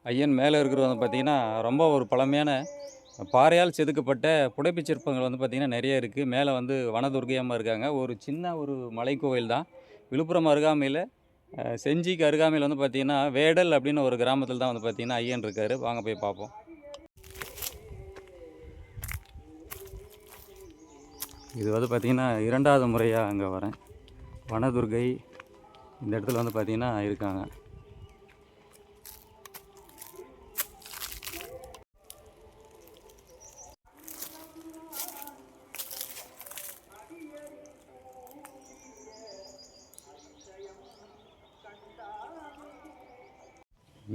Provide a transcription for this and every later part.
ஐயன் மேலே இருக்கிறது வந்து பார்த்திங்கன்னா ரொம்ப ஒரு பழமையான பாறையால் செதுக்கப்பட்ட புடைப்புச் சிற்பங்கள் வந்து பார்த்திங்கன்னா நிறைய இருக்குது. மேலே வந்து வனதுர்க்கை அம்மா இருக்காங்க. ஒரு சின்ன ஒரு மலைக்கோவில் தான். விழுப்புரம் அருகாமையில் செஞ்சிக்கு அருகாமையில் வந்து பார்த்திங்கன்னா வேடல் அப்படின்னு ஒரு கிராமத்தில் தான் வந்து பார்த்திங்கன்னா ஐயன் இருக்கார். வாங்க போய் பார்ப்போம். இது வந்து பார்த்திங்கன்னா 2வது முறையாக அங்கே வரேன். வனதுர்க்கை இந்த இடத்துல வந்து பார்த்திங்கன்னா இருக்காங்க.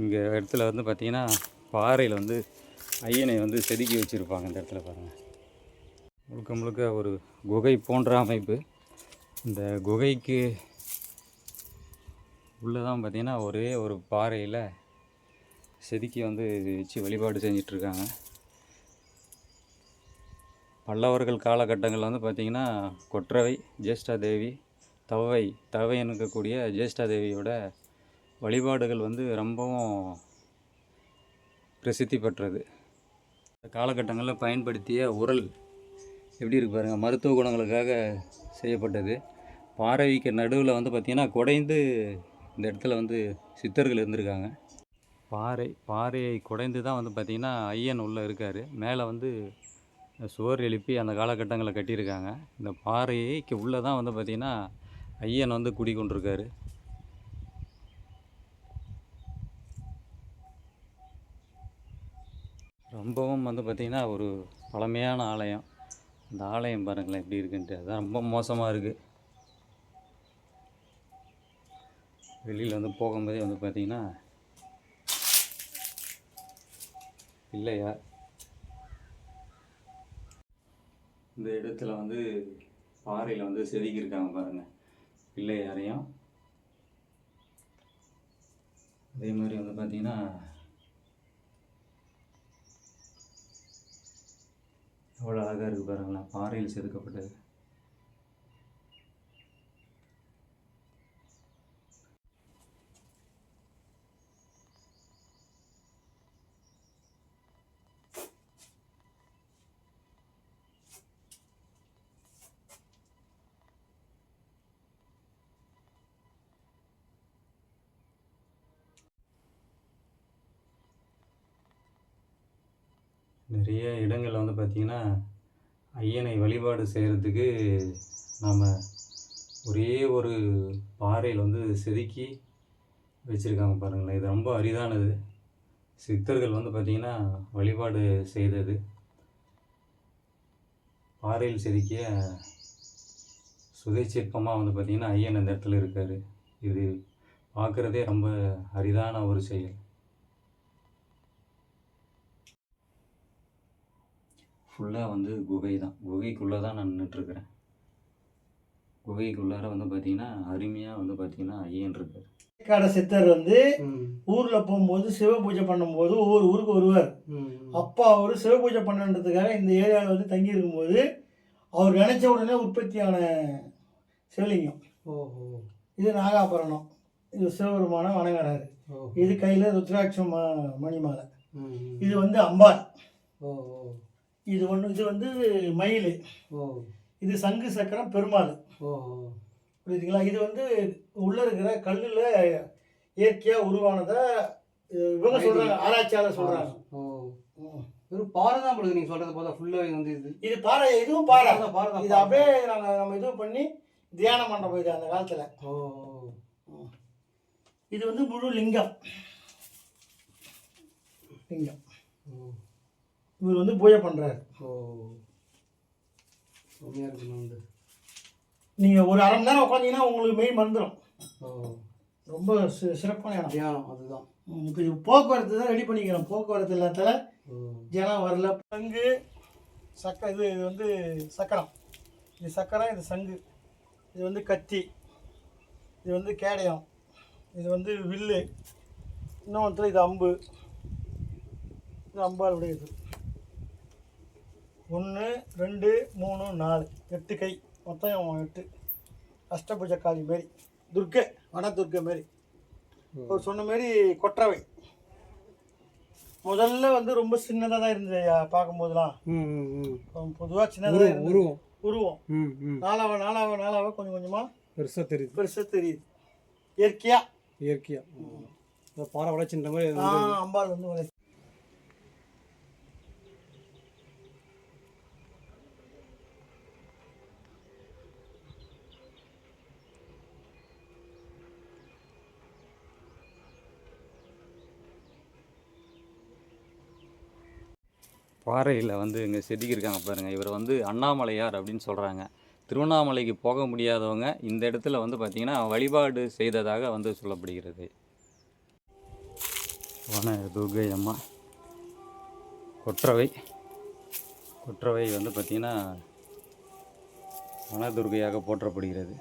இங்கே இடத்துல வந்து பார்த்திங்கன்னா பாறையில் வந்து ஐயனை வந்து செதுக்கி வச்சுருப்பாங்க. இந்த இடத்துல பாருங்கள், முழுக்க முழுக்க ஒரு குகை போன்ற அமைப்பு. இந்த குகைக்கு உள்ளே தான் பார்த்திங்கன்னா ஒரே ஒரு பாறையில் செதுக்கி வந்து வச்சு வழிபாடு செஞ்சிட்ருக்காங்க. பல்லவர்கள் காலகட்டங்களில் வந்து பார்த்திங்கன்னா கொற்றவை ஜேஷ்டாதேவி தவைன்னு இருக்கக்கூடிய ஜேஷ்டாதேவியோட வழிபாடுகள் வந்து ரொம்பவும் பிரசித்தி பெற்றது. இந்த காலகட்டங்களில் பயன்படுத்திய உரல் எப்படி இருக்கு பாருங்கள், மருத்துவ குணங்களுக்காக செய்யப்பட்டது. பாறைக்கு நடுவில் வந்து பார்த்திங்கன்னா குடைந்து இந்த இடத்துல வந்து சித்தர்கள் இருந்திருக்காங்க. பாறையை குடைந்து தான் வந்து பார்த்திங்கன்னா ஐயன் உள்ளே இருக்கார். மேலே வந்து சுவர் எழுப்பி அந்த காலகட்டங்களில் கட்டியிருக்காங்க. இந்த பாறைக்கு உள்ளே தான் வந்து பார்த்திங்கன்னா ஐயன் வந்து குடிக்கொண்டிருக்காரு. ரொம்பவும் வந்து பார்த்திங்கன்னா ஒரு பழமையான ஆலயம். இந்த ஆலயம் பாருங்களேன் எப்படி இருக்குன்ட்டு. அதுதான் ரொம்ப மோசமாக இருக்குது. வெளியில் வந்து போகும்போதே வந்து பார்த்திங்கன்னா இல்லையா, இந்த இடத்துல வந்து பாறையில் வந்து செதுக்கியிருக்காங்க பாருங்கள் பிள்ளையாரையும். அதே மாதிரி வந்து பார்த்திங்கன்னா எவ்வளோ அழகாக இருக்குது பாருங்களேன், பாறையில் செதுக்கப்பட்டது. நிறைய இடங்களில் வந்து பார்த்திங்கன்னா ஐயனை வழிபாடு செய்கிறதுக்கு நாம் ஒரே ஒரு பாறையில் வந்து செதுக்கி வச்சுருக்காங்க பாருங்களேன். இது ரொம்ப அரிதானது. சித்தர்கள் வந்து பார்த்திங்கன்னா வழிபாடு செய்தது. பாறையில் செதுக்கிய சுதை சிற்பமாக வந்து பார்த்திங்கன்னா ஐயன் அந்த இடத்துல இருக்கார். இது பார்க்குறதே ரொம்ப அரிதான ஒரு செயல். ஃபுல்லாக வந்து குகை தான். குகைக்குள்ளே தான் நான் நின்றுட்டுருக்கிறேன். குகைக்குள்ளார வந்து பார்த்திங்கன்னா அருமையாக வந்து பார்த்திங்கன்னா ஐயன் இருக்கார். காட சித்தர் வந்து ஊரில் போகும்போது சிவ பூஜை பண்ணும்போது ஒவ்வொரு ஊருக்கு வருவார். அப்போ அவர் சிவ பூஜை பண்ணுன்றதுக்காக இந்த ஏரியாவில் வந்து தங்கி இருக்கும்போது அவர் நினச்ச உடனே உற்பத்தியான சிவலிங்கம். இது நாகாபரணம். இது சிவபெருமான வணங்குறாரு. இது கையில் ருத்ராட்சம் மணி மாலை. இது வந்து அம்பாள். இது வந்து மயில். இது சங்கு சக்கரம் பெருமாள். புரியுதுங்களா? இது வந்து உள்ளே இருக்கிற கல்லில் இயற்கையாக உருவானதை இவங்க சொல்கிறாங்க, ஆராய்ச்சியாளர் சொல்கிறாங்க. வெறும் பாறை தான் போடுது நீங்கள் சொல்கிறது பார்த்தா. ஃபுல்லாக வந்து இது பாறை. இதுவும் பாறை. இது அப்படியே நம்ம இது பண்ணி தியானம் பண்ணுறோம் இது அந்த காலத்தில். இது வந்து முழு லிங்கம். இவர் வந்து பூஜை பண்ணுறாரு. நீங்கள் ஒரு அரை மணி நேரம் உட்காந்தீங்கன்னா உங்களுக்கு மெய் மறந்துடும். ரொம்ப சிறப்பான தியானம் அதுதான். இப்போ இது போக்குவரத்து தான் ரெடி பண்ணிக்கிறோம். போக்குவரத்து இல்லாத ஜனம் வரல. சங்கு இது வந்து சக்கரம். இது சக்கரம், இது சங்கு, இது வந்து கத்தி, இது வந்து கேடயம், இது வந்து வில்லு, இன்னொன்று இது அம்பு. இது அம்பாளுடைய இது 1 2 3 4 8 கை, மொத்தம் 8. அஷ்டபுஜ காளி மாரி, துர்க்கை, வனதுர்க்கை மாரி. அவர் சொன்ன மாரி கொற்றவை முதல்ல வந்து ரொம்ப சின்னதாக தான் இருந்தது ஐயா பார்க்கும்போதெல்லாம். பொதுவாக சின்னதாக இருந்தது உருவம் உருவம். நாளாக நாளாக நாளாக கொஞ்சம் கொஞ்சமாக பெருசாக தெரியுது இயற்கையாக இயற்கையாக பாறை வளர்ச்சின்ற மாதிரி அம்பாள் வந்து வளர்ச்சி. பாறையில் வந்து இங்கே செதுக்கியிருக்காங்க பாருங்கள். இவர் வந்து அண்ணாமலையார் அப்படின்னு சொல்கிறாங்க. திருவண்ணாமலைக்கு போக முடியாதவங்க இந்த இடத்துல வந்து பார்த்திங்கன்னா வழிபாடு செய்ததாக வந்து சொல்லப்படுகிறது. வன துர்கை அம்மா கொற்றவை வந்து பார்த்திங்கன்னா வனதுர்கையாக போற்றப்படுகிறது.